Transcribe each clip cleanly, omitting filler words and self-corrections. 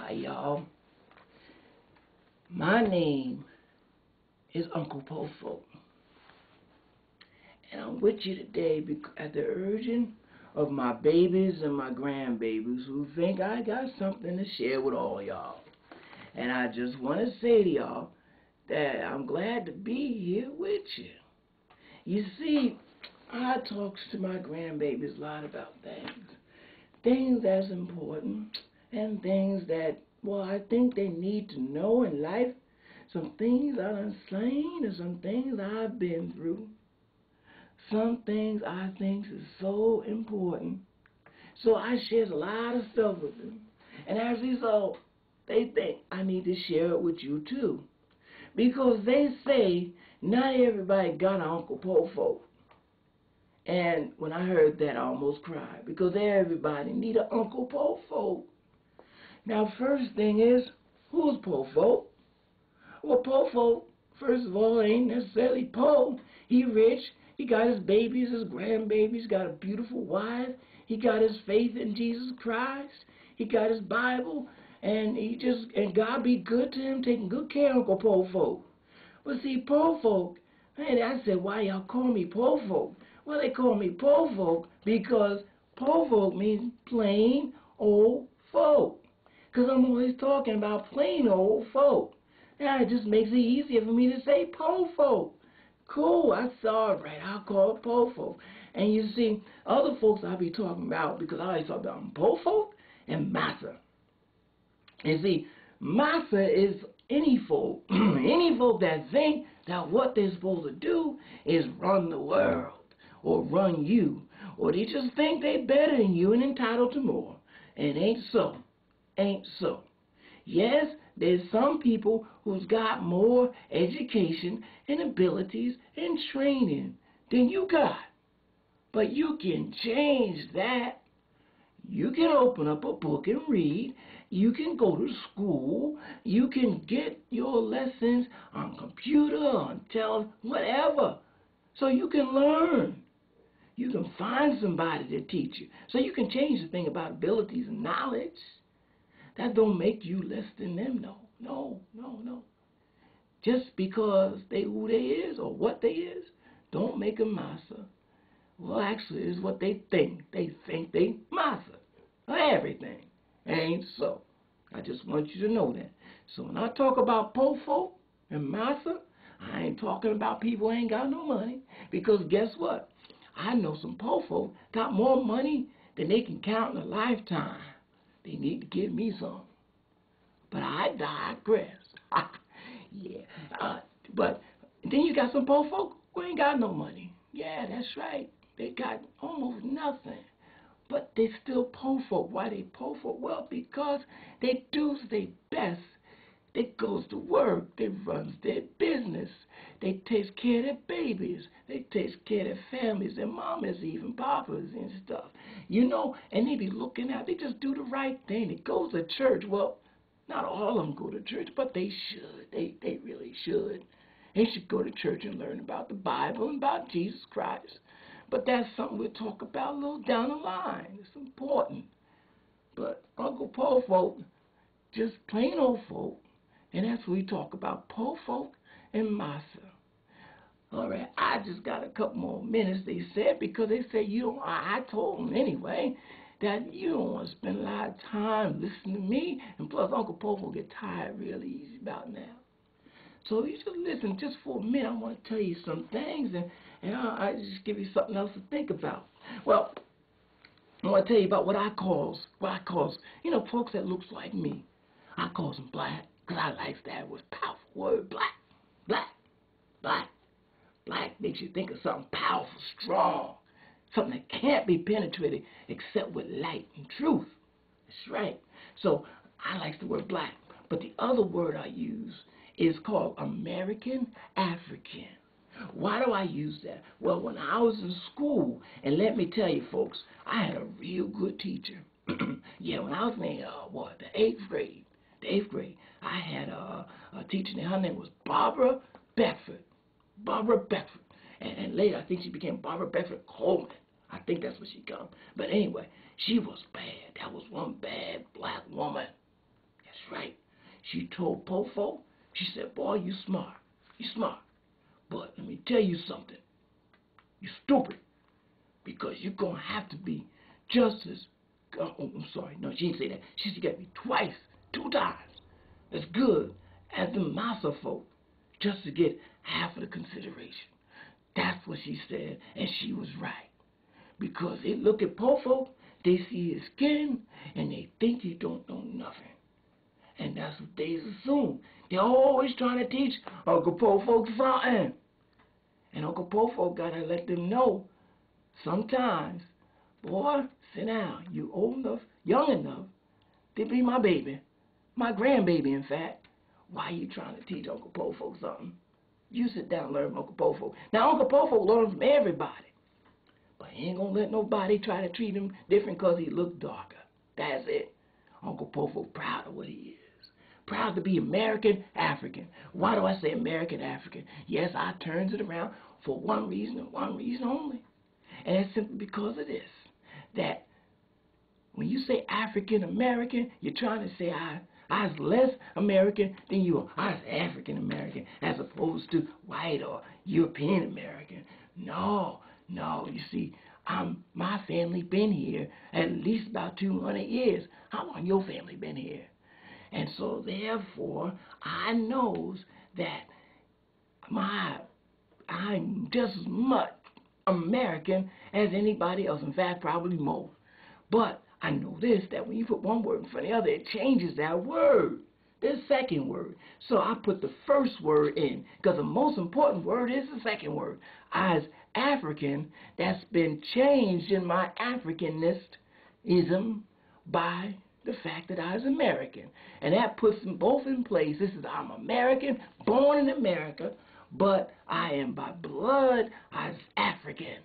Hi, y'all. My name is Uncle Pofolk, and I'm with you today at the urging of my babies and my grandbabies who think I got something to share with all y'all. And I just want to say to y'all that I'm glad to be here with you. You see, I talks to my grandbabies a lot about things that's important, and things that, well, I think they need to know in life. Some things I done seen and some things I've been through. Some things I think is so important. So I shared a lot of stuff with them. And as a result, they think I need to share it with you too. Because they say not everybody got an Uncle Pofolk. And when I heard that, I almost cried. Because everybody need an Uncle Pofolk. Now, first thing is, who's Pofolk? Well, Pofolk, first of all, ain't necessarily Po. He rich. He got his babies, his grandbabies, got a beautiful wife. He got his faith in Jesus Christ. He got his Bible. And God be good to him, taking good care of Uncle Pofolk. But see, Pofolk, man, I said, why y'all call me Pofolk? Well, they call me Pofolk because Pofolk means plain old folk. Because I'm always talking about plain old folk. Now, it just makes it easier for me to say Pofolk. Cool, I saw it right. I'll call it Pofolk. And you see, other folks I'll be talking about, because I always talk about Pofolk and Massa. And see, Massa is any folk, any folk that think that what they're supposed to do is run the world, or run you, or they just think they're better than you and entitled to more. And ain't so. Ain't so. Yes, there's some people who's got more education and abilities and training than you got. But you can change that. You can open up a book and read. You can go to school. You can get your lessons on computer, on television, whatever. So you can learn. You can find somebody to teach you. So you can change the thing about abilities and knowledge. That don't make you less than them, no. No, no, no. Just because they who they is or what they is, don't make them massa. Well, actually, it's what they think. They think they massa. Everything. Ain't so. I just want you to know that. So when I talk about po folk and massa, I ain't talking about people who ain't got no money. Because guess what? I know some po folk got more money than they can count in a lifetime. They need to give me some. But I digress. Yeah. But then you got some poor folk who ain't got no money. Yeah, that's right. They got almost nothing. But they still poor folk. Why they poor folk? Well, because they do their best. They goes to work. They runs their business. They takes care of their babies. They takes care of their families, their mamas, even papas and stuff. You know, and they be looking out. They just do the right thing. They go to church. Well, not all of them go to church, but they should. They really should. They should go to church and learn about the Bible and about Jesus Christ. But that's something we'll talk about a little down the line. It's important. But Uncle Po folk, just plain old folk, and that's what we talk about, po folk and massa. All right, I just got a couple more minutes, they said, because they said you don't, I told them anyway, that you don't want to spend a lot of time listening to me, and plus Uncle Po will get tired really easy about now. So you just listen just for a minute. I want to tell you some things, and I just give you something else to think about. Well, I want to tell you about what I calls, you know, folks that looks like me. I calls them black, because I like that was powerful word, black, black, black. Black makes you think of something powerful, strong, something that can't be penetrated except with light and truth. That's right. So I like the word black, but the other word I use is called American African. Why do I use that? Well, when I was in school, and let me tell you, folks, I had a real good teacher. Yeah, when I was in the eighth grade, I had a teacher, and her name was Barbara Beckford. Barbara Beckford. And later, I think she became Barbara Beckford Coleman. I think that's what she got. But anyway, she was bad. That was one bad black woman. That's right. She told Pofo, she said, boy, you smart. You smart. But let me tell you something. You stupid. Because you're going to have to be just as, I'm sorry, no, she didn't say that. She said you got to be twice, 2 times as good as the massa folk just to get half of the consideration. That's what she said, and she was right. Because they look at poor folk, they see his skin, and they think he don't know nothing. And that's what they assume. They're always trying to teach Uncle Poor Folk something. And Uncle Poor Folk got to let them know sometimes, boy, sit down. You old enough, young enough to be my baby, my grandbaby, in fact. Why are you trying to teach Uncle Poor Folk something? You sit down and learn from Uncle Poor Folk. Now, Uncle Poor Folk learns from everybody. But he ain't going to let nobody try to treat him different because he look darker. That's it. Uncle Poor Folk proud of what he is. Proud to be American African. Why do I say American African? Yes, I turns it around for one reason and one reason only. And it's simply because of this. That when you say African American, you're trying to say I's less American than you are. I's African American as opposed to white or European American. No, you see, my family been here at least about 200 years. How long your family been here? And so therefore, I knows that I'm just as much American as anybody else. In fact, probably more. But I know this, that when you put one word in front of the other, it changes that word, the second word. So I put the first word in, because the most important word is the second word. As African, that's been changed in my Africanism by the fact that I was American. And that puts them both in place. This is, I'm American, born in America, but I am by blood, I was African.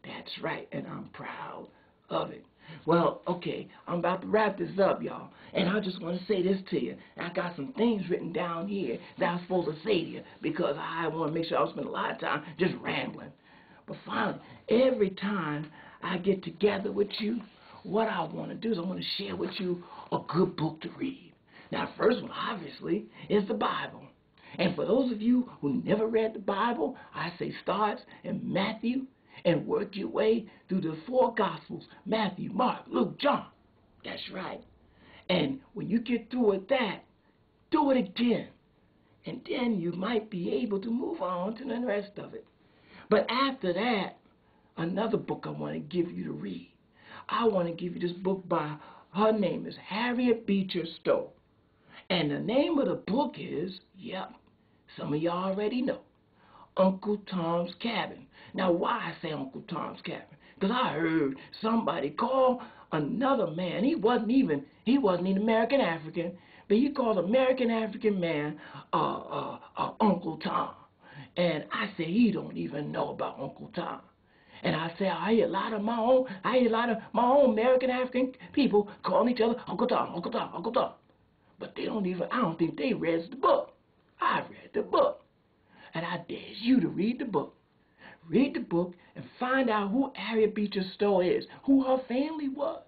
That's right, and I'm proud of it. Well, okay, I'm about to wrap this up, y'all. And I just want to say this to you. I got some things written down here that I'm supposed to say to you because I want to make sure I don't spend a lot of time just rambling. But finally, every time I get together with you, what I want to do is I want to share with you a good book to read. Now, the first one, obviously, is the Bible. And for those of you who never read the Bible, I say start in Matthew and work your way through the 4 Gospels, Matthew, Mark, Luke, John. That's right. And when you get through with that, do it again. And then you might be able to move on to the rest of it. But after that, another book I want to give you to read. I want to give you this book by, her name is Harriet Beecher Stowe. And the name of the book is, yep, some of y'all already know, Uncle Tom's Cabin. Now, why I say Uncle Tom's Cabin? Because I heard somebody call another man. He wasn't even American African, but he called American African man Uncle Tom. And I said he don't even know about Uncle Tom. And I said I hear a lot of my own American African people calling each other Uncle Tom, Uncle Tom, Uncle Tom. But they don't even, I don't think they read the book. I read the book. And I dare you to read the book. Read the book and find out who Harriet Beecher Stowe is, who her family was.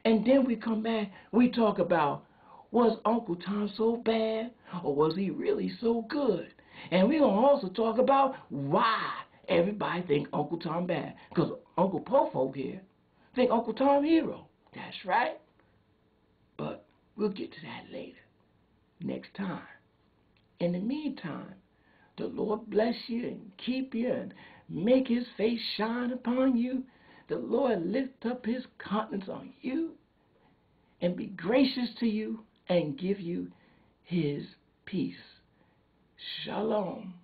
And then we come back, we talk about, was Uncle Tom so bad or was he really so good? And we're going to also talk about why everybody think Uncle Tom bad. Because Uncle Poor Folk here think Uncle Tom hero. That's right. But we'll get to that later, next time. In the meantime, the Lord bless you and keep you and make his face shine upon you. The Lord lift up his countenance on you and be gracious to you and give you his peace. Shalom.